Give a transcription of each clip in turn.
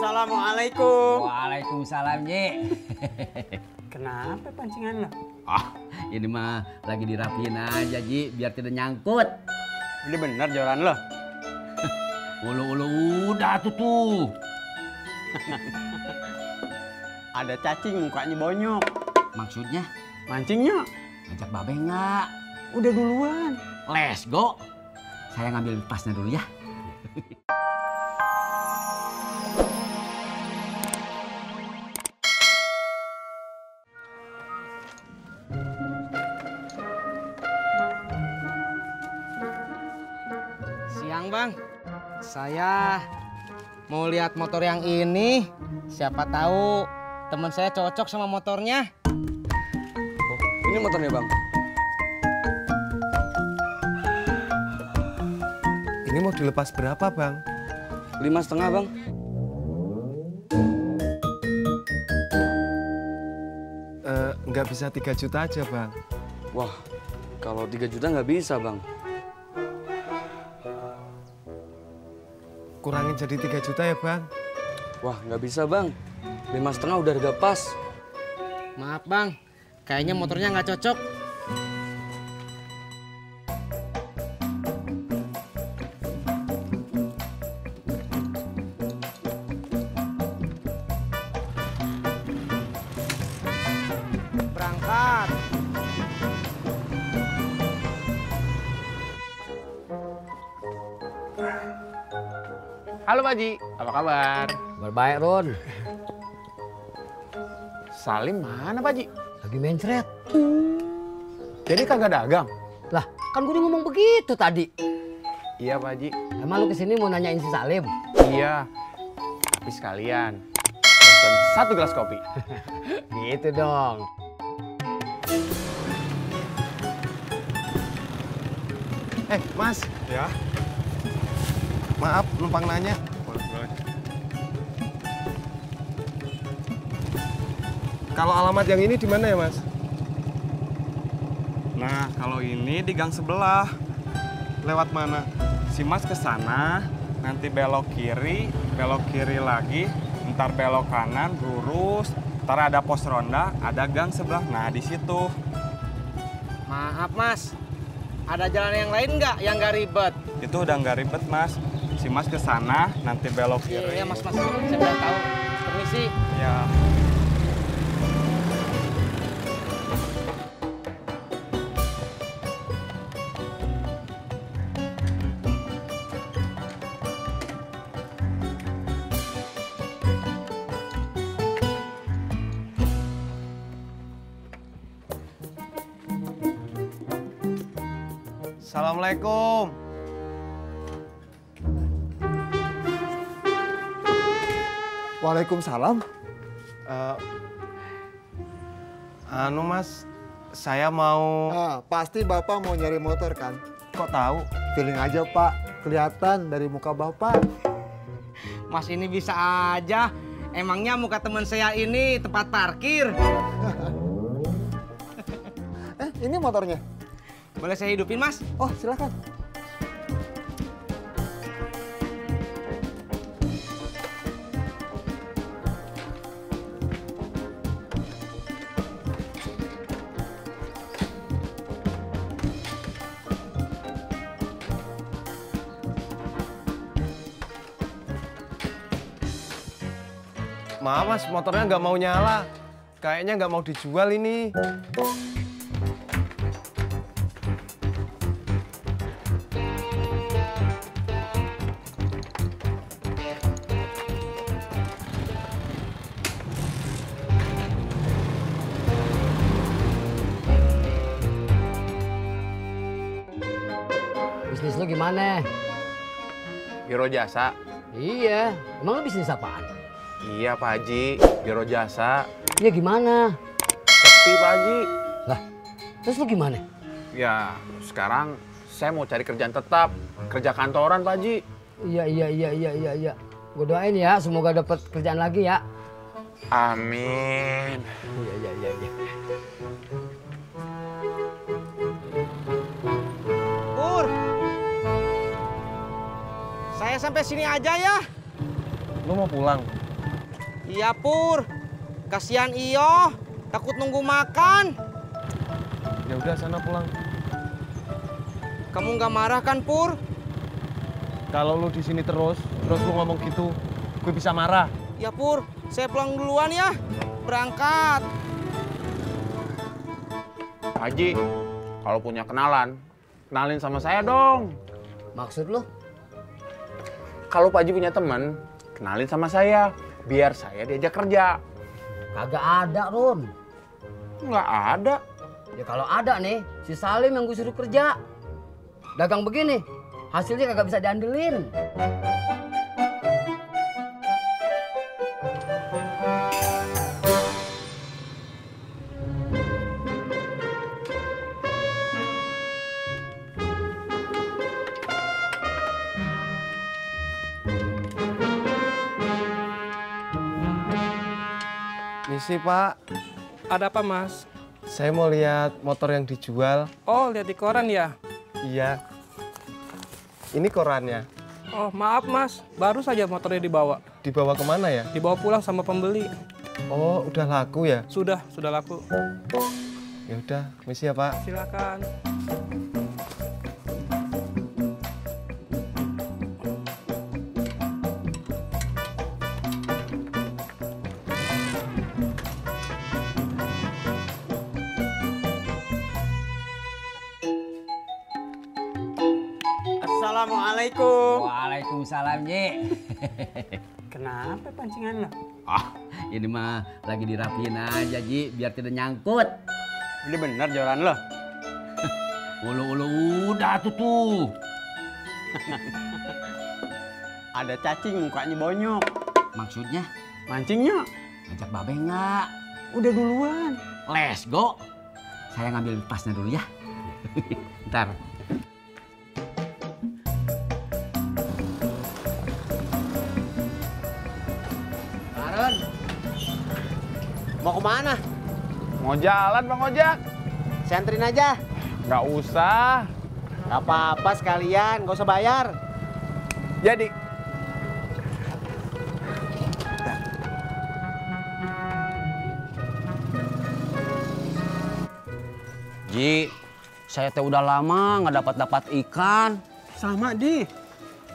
Assalamualaikum. Waalaikumsalam, Ji. Kenapa pancingan lo? Ini mah lagi dirapiin aja, Ji, biar tidak nyangkut. Udah bener jualan lo? Ulu-ulu udah tuh. Ada cacing mukanya bonyok. Maksudnya? Mancingnya? Ajak Babe nggak? Udah duluan. Let's go. Saya ngambil pasnya dulu ya. Siang, Bang. Saya mau lihat motor yang ini. Siapa tahu teman saya cocok sama motornya. Ini motornya, Bang. Ini mau dilepas berapa, Bang? 5,5, Bang. Nggak bisa 3 juta aja, Bang. Wah, kalau 3 juta nggak bisa, Bang. Kurangin jadi 3 juta ya, Bang. Wah, nggak bisa, Bang. 5,5 udah harga pas. Maaf, Bang. Kayaknya motornya nggak cocok. Berangkat. Halo Pak Ji, apa kabar? Berbaik, Ron. Salim mana Pak Ji? Lagi mencret. Jadi kagak dagang? Lah, kan gue udah ngomong begitu tadi. Iya Pak Ji. Emang lu kesini mau nanyain si Salim? Iya. Tapi sekalian pesen 1 gelas kopi. Gitu dong. Mas. Ya. Maaf, numpang nanya. Boleh. Kalau alamat yang ini di mana ya, Mas? Nah, kalau ini di gang sebelah. Lewat mana? Si Mas ke sana, nanti belok kiri lagi, ntar belok kanan, lurus, ntar ada pos ronda, ada gang sebelah. Nah, di situ. Maaf, Mas. Ada jalan yang lain nggak yang nggak ribet? Itu udah nggak ribet, Mas. Si Mas ke sana, nanti belok kiri. Iya, Mas. Saya udah tahu. Permisi. Ya. Assalamualaikum. Waalaikumsalam. Mas, saya mau... Pasti Bapak mau nyari motor kan? Kok tahu? Feeling aja Pak, kelihatan dari muka Bapak. Mas ini bisa aja. Emangnya muka teman saya ini tempat parkir? Ini motornya. Boleh saya hidupin, Mas? Oh, silakan. Maaf, Mas, motornya nggak mau nyala. Kayaknya nggak mau dijual ini. Bisnis lu gimana? Biro jasa. Iya, emang lu bisnis apaan? Iya Pak Haji, biro jasa. Iya gimana? Sepi Pak Haji. Lah, terus lu gimana? Ya, sekarang saya mau cari kerjaan tetap. Kerja kantoran Pak Haji. Iya. Gue doain ya, semoga dapat kerjaan lagi ya. Amin. Iya. Pur, saya sampai sini aja ya. Lu mau pulang? Iya Pur, kasihan Iyo, takut nunggu makan. Ya udah sana pulang. Kamu nggak marah kan Pur? Kalau lu di sini terus lu ngomong gitu, gue bisa marah. Ya Pur, saya pulang duluan ya. Berangkat. Pak Haji, kalau punya kenalan, kenalin sama saya dong. Maksud lu? Kalau Pak Haji punya teman, kenalin sama saya. Biar saya diajak kerja. Kagak ada, Ron. Nggak ada. Ya kalau ada nih, si Salim yang gue suruh kerja. Dagang begini, hasilnya kagak bisa diandelin. Misi Pak, Ada apa, Mas? saya mau lihat motor yang dijual. Oh, lihat di koran ya? Iya. Ini korannya. Oh, maaf, Mas. Baru saja motornya dibawa. Dibawa kemana ya? Dibawa pulang sama pembeli. Oh, udah laku ya? Sudah laku. Ya udah, misi ya Pak. Silakan. Assalamualaikum. Waalaikumsalam, Ji. Kenapa pancingan lo? Ini mah lagi dirapiin aja, Ji, biar tidak nyangkut. Udah bener jualan lo? Ulu-ulu udah tuh. Ada cacing mukanya bonyok. Maksudnya Mancingnya ngajak Babe nggak? udah duluan. Let's go. Saya ngambil pasnya dulu ya. Ntar. Aaron, mau kemana? Mau jalan Bang Ojak? Saya anterin aja. Nggak usah. Gak apa-apa sekalian, gak usah bayar. Jadi. Ji, saya teh udah lama nggak dapat ikan. Sama di.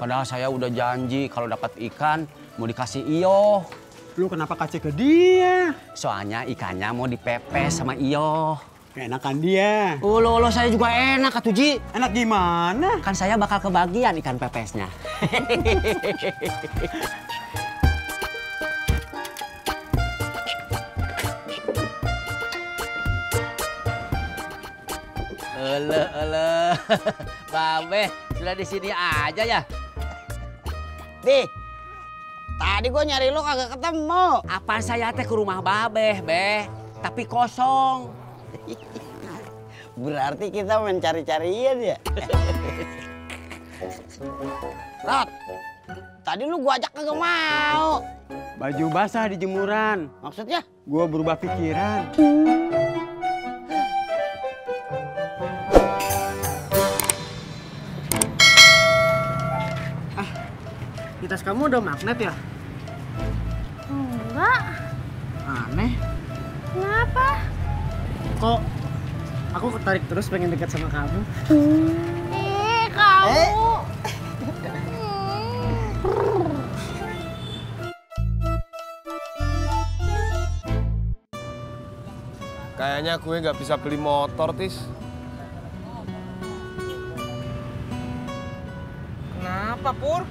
Padahal saya udah janji kalau dapat ikan mau dikasih Iyo. Lu kenapa kasih ke dia? Soalnya ikannya mau dipepes sama Iyo. Enakan dia. Ulu saya juga enak atuh, Ji. Enak gimana? Kan saya bakal kebagian ikan pepesnya. Ele. Babe, sudah di sini aja ya? Di, tadi gue nyari lo kagak ketemu. Apa saya teh ke rumah Babe, Be? Tapi kosong. Berarti kita mencari-carian ya? Rod, tadi lu gua ajak kagak mau. Baju basah di jemuran. Maksudnya? Gua berubah pikiran. Di tas kamu ada magnet ya? Enggak. Aneh. Kenapa? Kok aku ketarik terus pengen dekat sama kamu? Kamu. Kayaknya gue nggak bisa beli motor, Tis. Kenapa, Pur?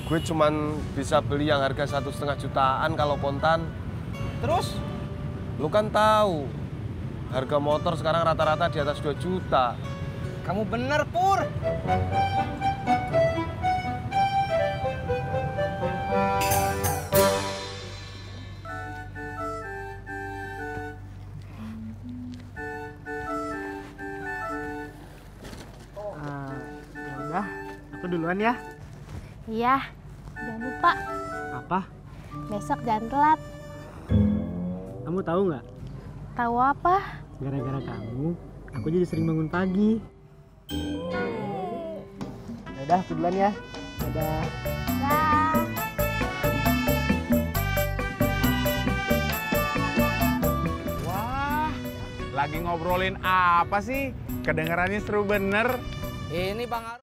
Gue cuman bisa beli yang harga 1,5 jutaan kalau kontan. Terus? Lu kan tahu, harga motor sekarang rata-rata di atas 2 juta. Kamu bener, Pur. Udah, aku duluan ya. Iya, jangan lupa. Apa? Besok jangan telat. Kamu tahu nggak? Tahu apa? Gara-gara kamu, aku jadi sering bangun pagi. Udah, aku duluan ya. Dadah. Dah. Lagi ngobrolin apa sih? Kedengarannya seru bener. Ini Bang Arun.